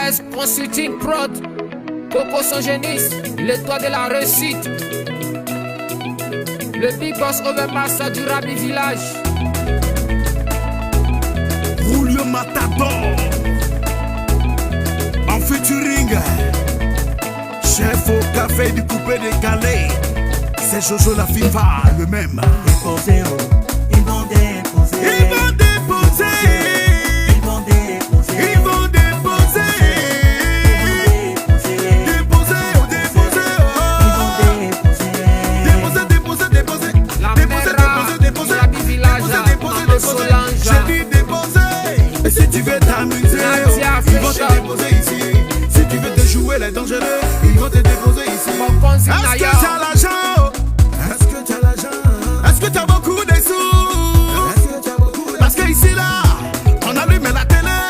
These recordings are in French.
S Consulting Prod, Coco son génisse, le toit de la réussite. Le big boss Overmassa du Rabi Village. Julio Matador en featuring chef au café du coupé décalé. C'est Jojo la FIFA, le même. Déposer, ils vont déposer. Ils vont déposer. Ils vont déposer. Ils vont déposer. Déposer, oh, déposer, oh. Déposer, déposer, déposer. La Déposer, mère déposer, déposer. du Rabi Village, Déposer, déposer, Maman déposer. Solange. J'ai dit déposer. Et si tu veux t'amuser, Nadia ils vont te Fischer. déposer ici. Si tu veux te jouer les dangereux, ils vont te déposer ici. Mon Ponzi Est-ce que Naya. tu as l'argent? Est-ce que tu as l'argent? Est-ce que tu as beaucoup de sous? Parce que ici là, on allume la télé.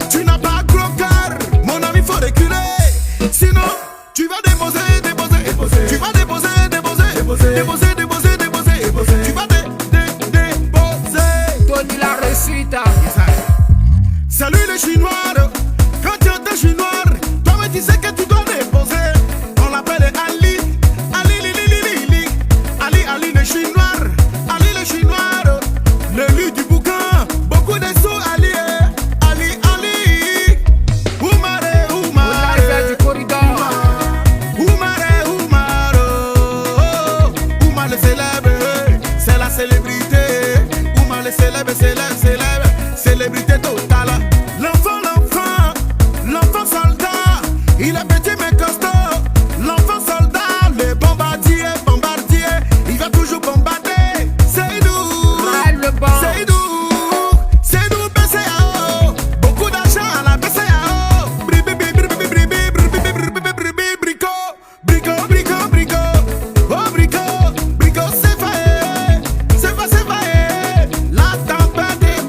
Tu n'as pas gros cœur, mon ami, faut reculer. Sinon, tu vas déposer, déposer, déposer. Tu vas déposer, déposer, déposer, déposer, déposer, déposer, déposer. Tu vas déposer. Tony la réussite. Salut les Chinois. Quand tu entends chinois, toi-même tu sais que tu dois déposer. On l'appelle Ali. Ali, li, li, li, li, li. Ali, Ali le chinois. Ali le chinois. L'élu du boucan. Beaucoup de sous Ali. Ali, Ali. Oumare, Au Oumare. live du corridor. Oumare, Oumare. Oumar le célèbre. C'est la célébrité. Oumar le célèbre, célèbre, célèbre. Célébrité totale. L'enfant soldat, il est petit mais costaud. L'enfant soldat, le bombardier, bombardier, il va toujours bombarder. C'est doux, Raël le bon. c'est doux, c'est doux BCAO. Beaucoup d'argent à la BCAO. Brico, brico, brico, brico. Oh brico, brico, c'est faé, c'est faé, c'est faé. La tempête est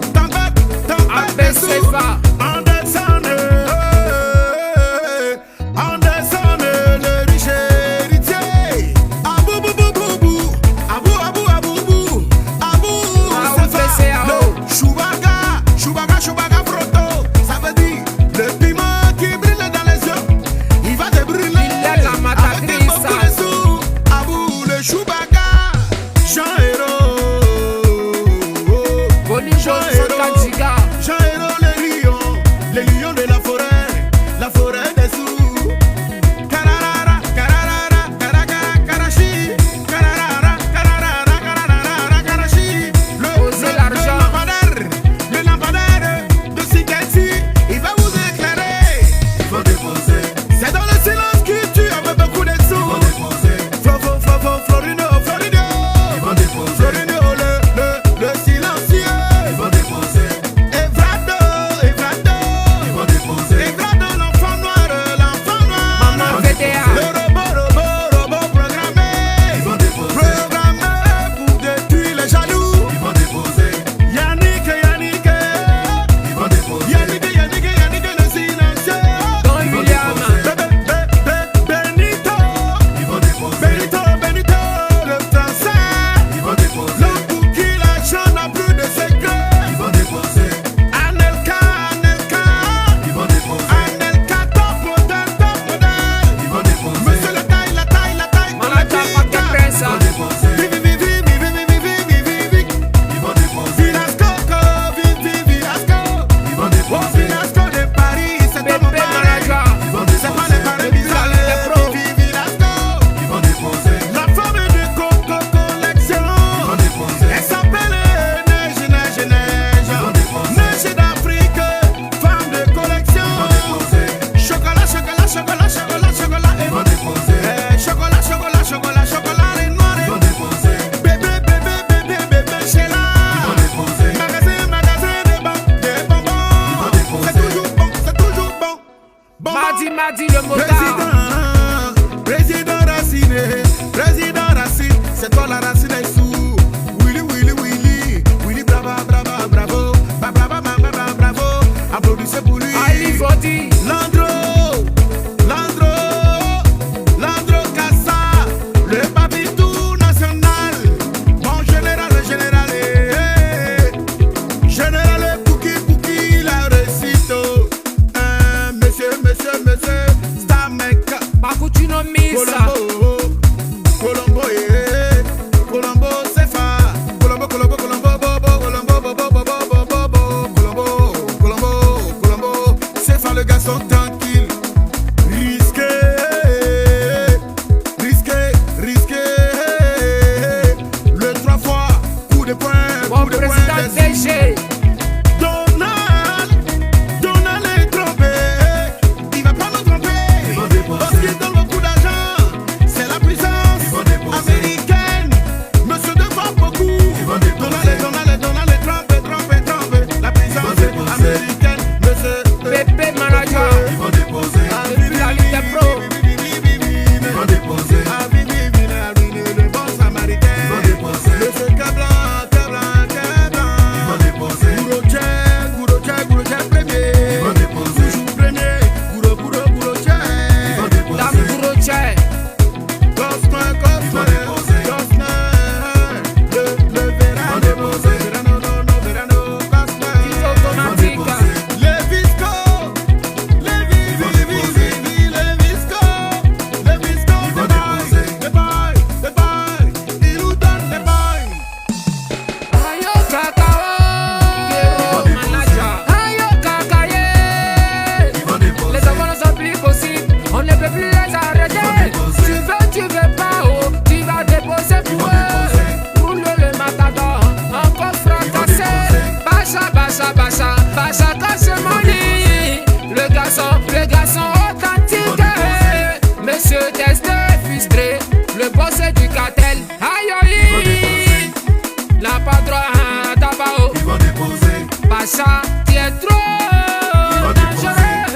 Kalacha, tu es trop dangereux.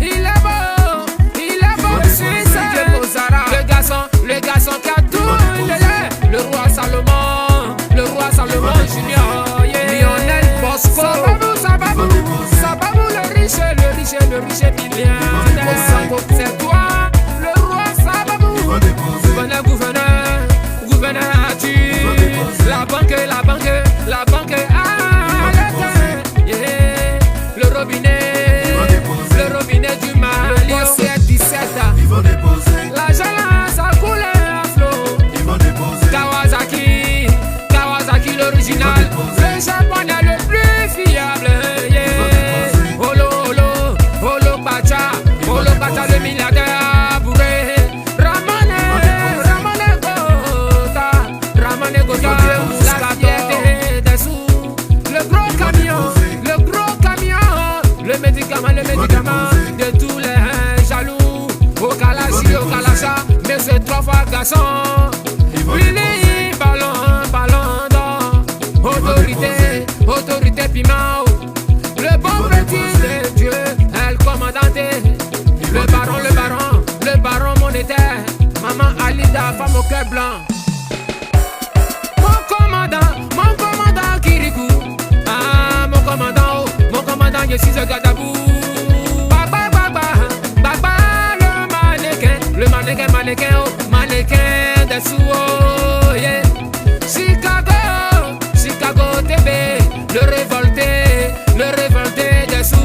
Il est beau, je suis ça. Le garçon qui a tout le roi Salomon Junior, Lionel Bosco. Sababou, le riche millionnaire. C'est toi, le roi Sababou. Gouverneur, tu. La banque à l'état. Yeah. Le robinet du Mali. Le 17. L'argent là, ça coule à flot. Kawasaki l'original. Le japonais le plus fiable. Yeah. Olo Pacha, le milliardaire bourré. Ramane Gota, la fierté des sous. Le gros camion, le médicament de tous les jaloux. Au Kalacha, mais c'est 3 fois garçon. Willy, ballon d'or. Autorité piment. Le bon petit de Dieu, elle commandante. Le baron monétaire. Maman Alida, femme au cœur blanc. Mon commandant Kirikou. Ah, mon commandant, je suis un gadabou. Baba, le mannequin des sous, oh, yeah. Chicago TV, le révolté des sous.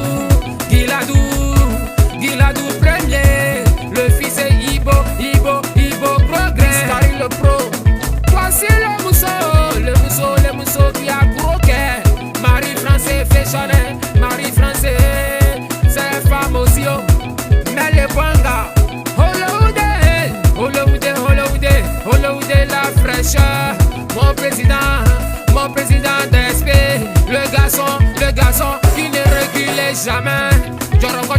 Giladou premier, le fils est Ibo progrès. Stari le pro, voici le mousseau qui a croqué. Marie-France fashion, Marie-France, c'est femme aussi, oh. Mais les bons gars, Hollywood, la fraîcheur. Mon président d'SP, le garçon qui ne recule jamais. Joroko,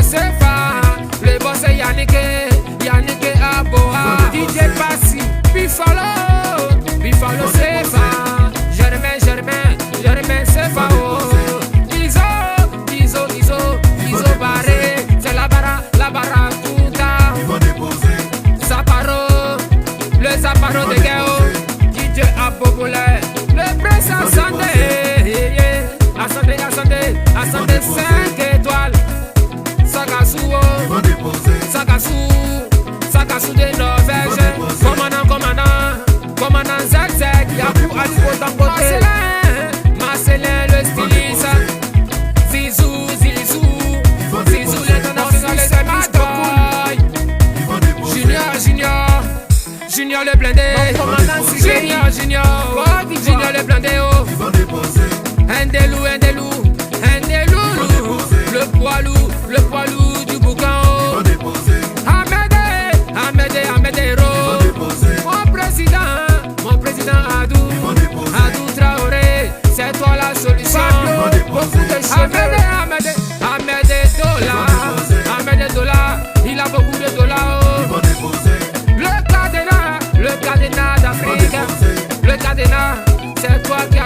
c'est pas. Le boss est Yannick Aboa. DJ Passy, Bifalo, c'est pas. Germain, c'est pas. Iso barré, c'est la barracuda. Zaparo de Gao, DJ Abobole, le prince Asante 5 étoiles. Sagasu de Norvège. Commandant Zek, Yakou Aliko Dangote. Marcelin le styliste. Zizou, l'international, c'est Madoy. Junior le blindé. Junior le blindé, oh. Ndelou, le poids lourd du boucan, oh. Ahmed Hero. Mon président Adou Traoré, c'est toi la solution. Beaucoup de cheveux. Ahmed Dola, il a beaucoup de dollars, oh. Le cadenas d'Afrique, c'est toi qui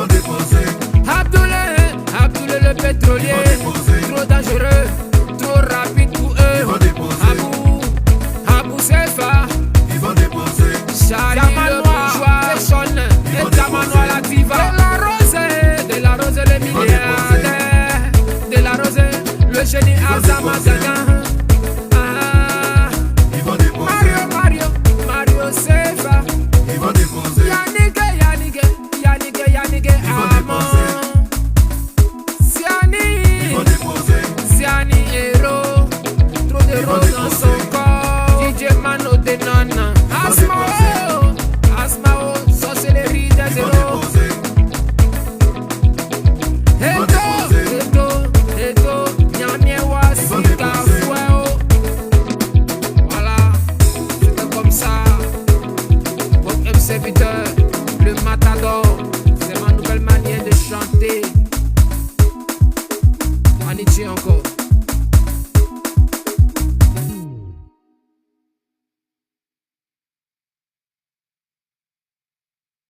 vont déposer. Abdoulaye le pétrolier. Trop dangereux, trop rapide pour eux. Abou Sefa. Ils vont déposer. Charlie le bourgeois. Sean et Tamanoa la diva. De la rose le milliardaire. De la rose le génie Azama Gagan. Mario Sefa. Ils vont déposer. Yannick Amon. Siani héros. Trop de roses dans son corps. DJ Mano de Nana. Asmao, sorcellerie des zéros. Eto, Nyamiewa, Sika, Fueo. Voilà, c'était comme ça. Mon MC Victor, le matador. C'est ma nouvelle manière de chanter. Anichi encore.